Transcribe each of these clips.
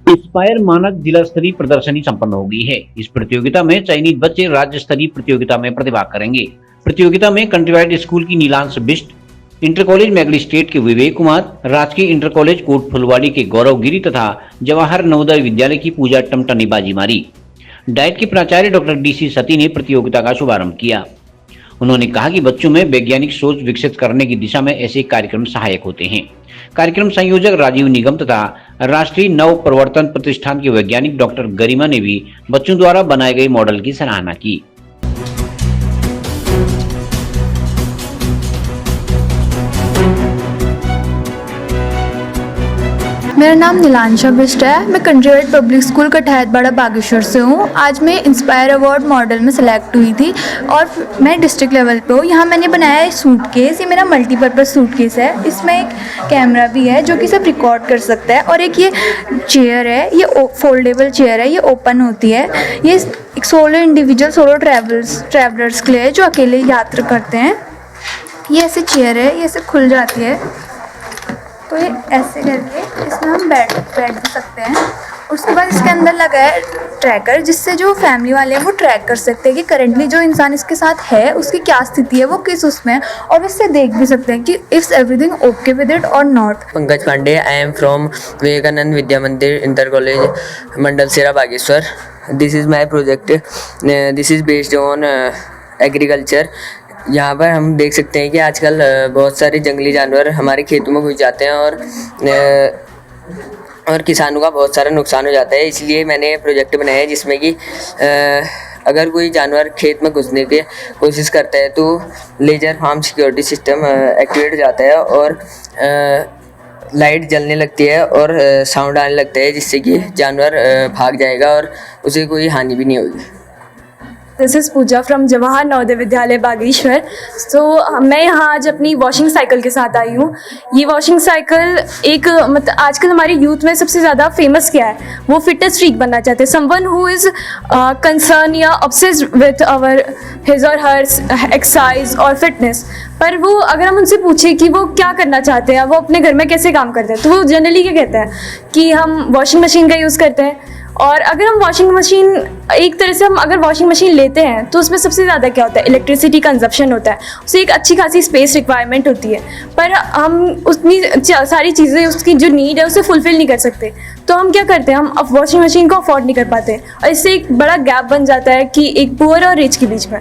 Inspire मानक जिला स्तरीय प्रदर्शनी संपन्न हो गई है। इस प्रतियोगिता में चयनित बच्चे राज्य स्तरीय प्रतियोगिता में प्रतिभाग करेंगे। प्रतियोगिता में कंट्रीवाइड स्कूल की नीलांश बिष्ट, इंटर कॉलेज मैगली स्टेट के विवेक कुमार, राजकीय इंटर कॉलेज कोट फुलवाड़ी के गौरव गिरी तथा जवाहर नवोदय विद्यालय की पूजा टमटा ने बाजी मारी। डाइट के प्राचार्य डॉक्टर DC सती ने प्रतियोगिता का शुभारंभ किया। उन्होंने कहा कि बच्चों में वैज्ञानिक सोच विकसित करने की दिशा में ऐसे कार्यक्रम सहायक होते हैं। कार्यक्रम संयोजक राजीव निगम तथा राष्ट्रीय नव प्रवर्तन प्रतिष्ठान के वैज्ञानिक डॉक्टर गरिमा ने भी बच्चों द्वारा बनाए गए मॉडल की सराहना की। मेरा नाम नीलांशा बिष्ट है। मैं countrywide public school Kathayatbara Bageshwar से हूँ। आज मैं इंस्पायर अवार्ड मॉडल में सेलेक्ट हुई थी और मैं डिस्ट्रिक्ट लेवल पे हूँ। यहाँ मैंने बनाया है सूटकेस। ये मेरा मल्टीपर्पज़ सूटकेस है। इसमें एक कैमरा भी है जो कि सब रिकॉर्ड कर सकता है और एक ये चेयर है, ये फोल्डेबल चेयर है, ये ओपन होती है। ये एक सोलो ट्रैवलर्स के लिए है जो अकेले यात्रा करते हैं। ये ऐसे चेयर है, ये ऐसे खुल जाती है तो ये ऐसे करके इसमें हम बैठ भी सकते हैं। उसके बाद इसके अंदर लगा है ट्रैकर, जिससे जो फैमिली वाले हैं वो ट्रैक कर सकते हैं कि करंटली जो इंसान इसके साथ है उसकी क्या स्थिति है, वो किस उसमें है, और इससे देख भी सकते हैं कि it's everything okay with it और not. Pankaj Pandey, I am from Vivekananda Vidya Mandir inter college Mandal Sera Bageshwar. This is my project, this is based on agriculture. यहाँ पर हम देख सकते हैं कि आजकल बहुत सारे जंगली जानवर हमारे खेतों में घुस जाते हैं और किसानों का बहुत सारा नुकसान हो जाता है। इसलिए मैंने प्रोजेक्ट बनाया है जिसमें कि अगर कोई जानवर खेत में घुसने की कोशिश करता है तो laser farm security system activate हो जाता है और लाइट जलने लगती है और साउंड आने लगता है, जिससे कि जानवर भाग जाएगा और उसे कोई हानि भी नहीं होगी। This is Pooja from Jawahar Navodaya Vidyalaya Bageshwar. मैं यहाँ आज अपनी वॉशिंग साइकिल के साथ आई हूँ। ये वॉशिंग साइकिल एक मतलब आजकल हमारे यूथ में सबसे ज़्यादा फेमस क्या है, वो फिटनेस फ्रीक बनना चाहते हैं। समवन हु इज़ कंसर्न या ऑब्सेस्ड विथ आवर हिज और हर्स एक्सरसाइज और फिटनेस। पर वो अगर हम उनसे पूछें कि वो क्या करना चाहते हैं, वो अपने घर में कैसे काम करते हैं, तो वो जनरली क्या कहते हैं कि हम वॉशिंग मशीन का यूज़ करते हैं। और अगर हम वॉशिंग मशीन एक तरह से हम अगर वॉशिंग मशीन लेते हैं तो उसमें सबसे ज़्यादा क्या होता है, इलेक्ट्रिसिटी कंजप्शन होता है। उसे एक अच्छी खासी स्पेस रिक्वायरमेंट होती है, पर हम उतनी सारी चीज़ें उसकी जो नीड है उसे फुलफ़िल नहीं कर सकते। तो हम क्या करते हैं, हम अब वॉशिंग मशीन को अफोर्ड नहीं कर पाते और इससे एक बड़ा गैप बन जाता है कि एक पुअर और रिच के बीच में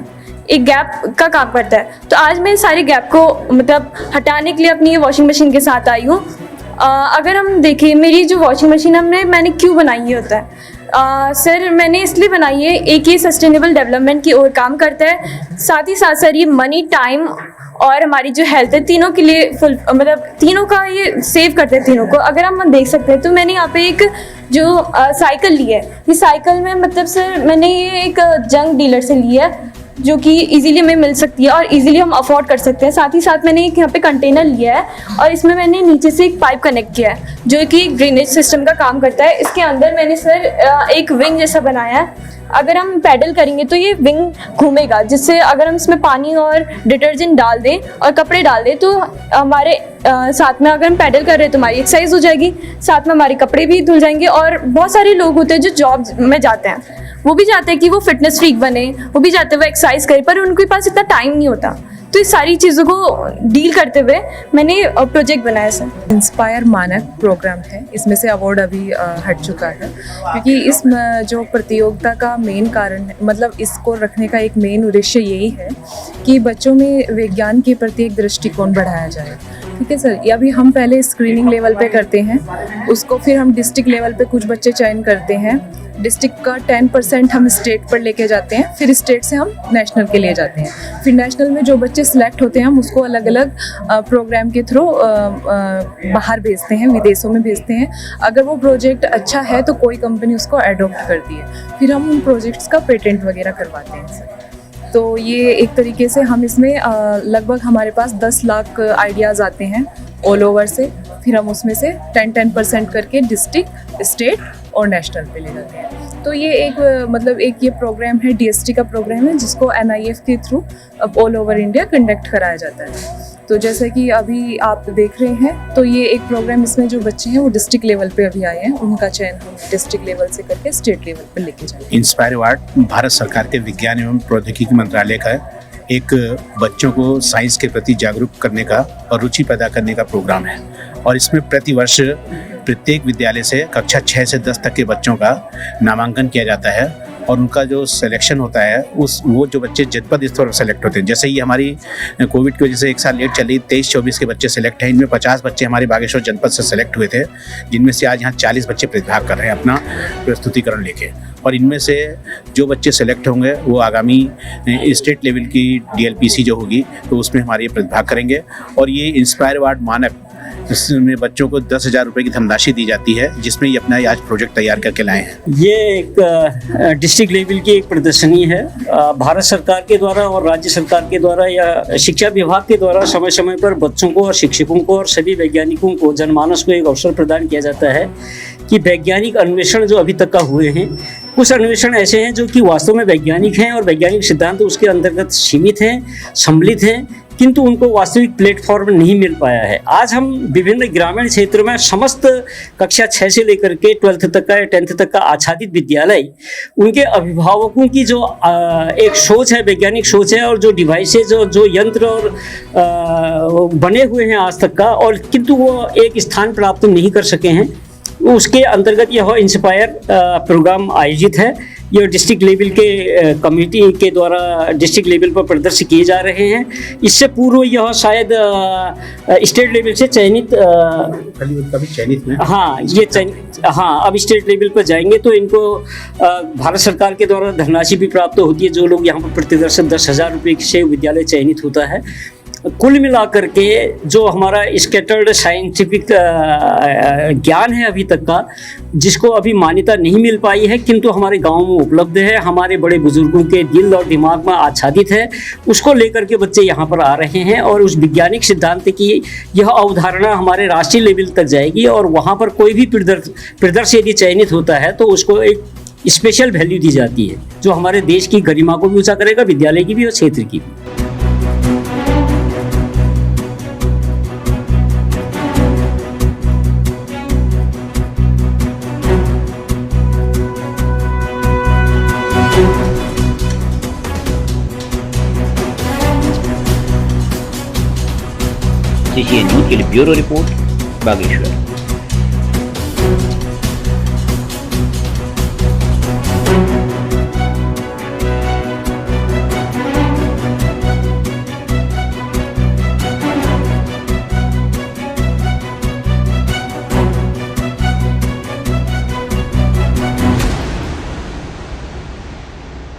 एक गैप का काम करता है। तो आज मैं सारे गैप को मतलब हटाने के लिए अपनी ये वॉशिंग मशीन के साथ आई हूँ। अगर हम देखें मेरी जो वॉशिंग मशीन मैंने क्यों बनाई है होता है सर, मैंने इसलिए बनाई है, एक ये सस्टेनेबल डेवलपमेंट की ओर काम करता है, साथ ही साथ सर ये मनी, टाइम और हमारी जो हेल्थ है तीनों के लिए फुल मतलब तीनों का ये सेव करते हैं तीनों को। अगर हम देख सकते हैं तो मैंने यहाँ पे एक जो साइकिल ली है, ये साइकिल में मतलब सर मैंने ये एक जंग डीलर से ली है जो कि इजीली हमें मिल सकती है और इजीली हम अफोर्ड कर सकते हैं। साथ ही साथ मैंने एक यहाँ पे कंटेनर लिया है और इसमें मैंने नीचे से एक पाइप कनेक्ट किया है जो कि ड्रेनेज सिस्टम का काम करता है। इसके अंदर मैंने सर एक विंग जैसा बनाया है। अगर हम पैडल करेंगे तो ये विंग घूमेगा, जिससे अगर हम इसमें पानी और डिटर्जेंट डाल दें और कपड़े डाल दें तो हमारे साथ में अगर हम पैडल कर रहे हैं तो हमारी एक्सरसाइज हो जाएगी, साथ में हमारे कपड़े भी धुल जाएंगे। और बहुत सारे लोग होते हैं जो जॉब में जाते हैं, वो भी चाहते हैं कि वो फिटनेस फ्रीक बने, वो भी चाहते हैं वो एक्सरसाइज करें, पर उनके पास इतना टाइम नहीं होता। तो इस सारी चीज़ों को डील करते हुए मैंने प्रोजेक्ट बनाया सर। इंस्पायर मानक प्रोग्राम है, इसमें से अवार्ड अभी हट चुका है, क्योंकि इस जो प्रतियोगिता का मेन कारण मतलब इसको रखने का एक मेन उद्देश्य यही है कि बच्चों में विज्ञान के प्रति एक दृष्टिकोण बढ़ाया जाए। ठीक है सर, अभी हम पहले स्क्रीनिंग लेवल पे करते हैं, उसको फिर हम डिस्ट्रिक्ट लेवल पे कुछ बच्चे चयन करते हैं, डिस्ट्रिक्ट का 10% हम स्टेट पर लेके जाते हैं, फिर स्टेट से हम नेशनल के लिए जाते हैं, फिर नेशनल में जो बच्चे सिलेक्ट होते हैं हम उसको अलग अलग प्रोग्राम के थ्रू बाहर भेजते हैं, विदेशों में भेजते हैं। अगर वो प्रोजेक्ट अच्छा है तो कोई कंपनी उसको एडॉप्ट करती है, फिर हम उन प्रोजेक्ट्स का पेटेंट वगैरह करवाते हैं सर। तो ये एक तरीके से हम इसमें लगभग हमारे पास 10 लाख आइडियाज़ आते हैं ऑल ओवर से, फिर हम उसमें से 10% करके डिस्ट्रिक्ट, स्टेट और नेशनल पे ले जाते हैं। तो ये एक मतलब एक ये प्रोग्राम है, DST का प्रोग्राम है, जिसको NIF के through all over India conduct कराया जाता है। तो जैसे कि अभी आप देख रहे हैं, तो ये एक प्रोग्राम, इसमें जो बच्चे हैं वो डिस्ट्रिक्ट लेवल पे अभी आए हैं, उनका चयन हम डिस्ट्रिक्ट लेवल से करके स्टेट लेवल पे लेके जाएंगे। इंस्पायर अवार्ड भारत सरकार के विज्ञान एवं प्रौद्योगिकी मंत्रालय का एक बच्चों को साइंस के प्रति जागरूक करने का और रुचि पैदा करने का प्रोग्राम है। और इसमें प्रतिवर्ष प्रत्येक विद्यालय से कक्षा 6 से 10 तक के बच्चों का नामांकन किया जाता है और उनका जो सिलेक्शन होता है वो जो बच्चे जनपद स्तर पर सेलेक्ट होते हैं। जैसे ये हमारी कोविड की वजह से एक साल लेट चली, 23-24 के बच्चे सेलेक्ट हैं। इनमें 50 बच्चे हमारे बागेश्वर जनपद से सेलेक्ट हुए थे, जिनमें से आज यहाँ 40 बच्चे प्रतिभाग कर रहे हैं अपना प्रस्तुतिकरण लेके। और इनमें से जो बच्चे सेलेक्ट होंगे वो आगामी स्टेट लेवल की DLPC जो होगी तो उसमें हमारे प्रतिभाग करेंगे। और ये इंस्पायर अवार्ड मानक, जिसमें बच्चों को 10,000 रुपये की धनराशि दी जाती है, जिसमें ये अपना आज प्रोजेक्ट तैयार करके लाए हैं। ये एक डिस्ट्रिक्ट लेवल की एक प्रदर्शनी है। भारत सरकार के द्वारा और राज्य सरकार के द्वारा या शिक्षा विभाग के द्वारा समय समय पर बच्चों को और शिक्षकों को और सभी वैज्ञानिकों को, जनमानस को एक अवसर प्रदान किया जाता है कि वैज्ञानिक अन्वेषण जो अभी तक का हुए हैं, कुछ अन्वेषण ऐसे हैं जो कि वास्तव में वैज्ञानिक हैं और वैज्ञानिक सिद्धांत उसके अंतर्गत सीमित हैं, सम्मिलित हैं, किंतु उनको वास्तविक प्लेटफॉर्म नहीं मिल पाया है। आज हम विभिन्न ग्रामीण क्षेत्रों में समस्त कक्षा 6 से लेकर के 12th तक का या 10th तक का आच्छादित विद्यालय, उनके अभिभावकों की जो एक सोच है, वैज्ञानिक सोच है, और जो डिवाइसेज जो यंत्र और बने हुए हैं आज तक का, और किंतु वो एक स्थान प्राप्त नहीं कर सके हैं, उसके अंतर्गत यह इंस्पायर प्रोग्राम आयोजित है। यह डिस्ट्रिक्ट लेवल के कमेटी के द्वारा डिस्ट्रिक्ट लेवल पर प्रदर्शित किए जा रहे हैं। इससे पूर्व यह शायद स्टेट लेवल से चयनित कभी चयनित में, हाँ ये चयनित, हाँ अब स्टेट लेवल पर जाएंगे तो इनको भारत सरकार के द्वारा धनराशि भी प्राप्त होती है। जो लोग यहाँ पर प्रतिदर्शन 10,000 रुपये से विद्यालय चयनित होता है। कुल मिलाकर के जो हमारा स्कैटर्ड साइंटिफिक ज्ञान है अभी तक का, जिसको अभी मान्यता नहीं मिल पाई है, किंतु हमारे गांव में उपलब्ध है, हमारे बड़े बुजुर्गों के दिल और दिमाग में आच्छादित है, उसको लेकर के बच्चे यहाँ पर आ रहे हैं। और उस वैज्ञानिक सिद्धांत की यह अवधारणा हमारे राष्ट्रीय लेवल तक जाएगी और वहाँ पर कोई भी प्रदर्शन यदि चयनित होता है तो उसको एक स्पेशल वैल्यू दी जाती है, जो हमारे देश की गरिमा को भी ऊँचा करेगा, विद्यालय की भी और क्षेत्र की भी। CCN न्यूज के लिए ब्यूरो रिपोर्ट, बागेश्वर।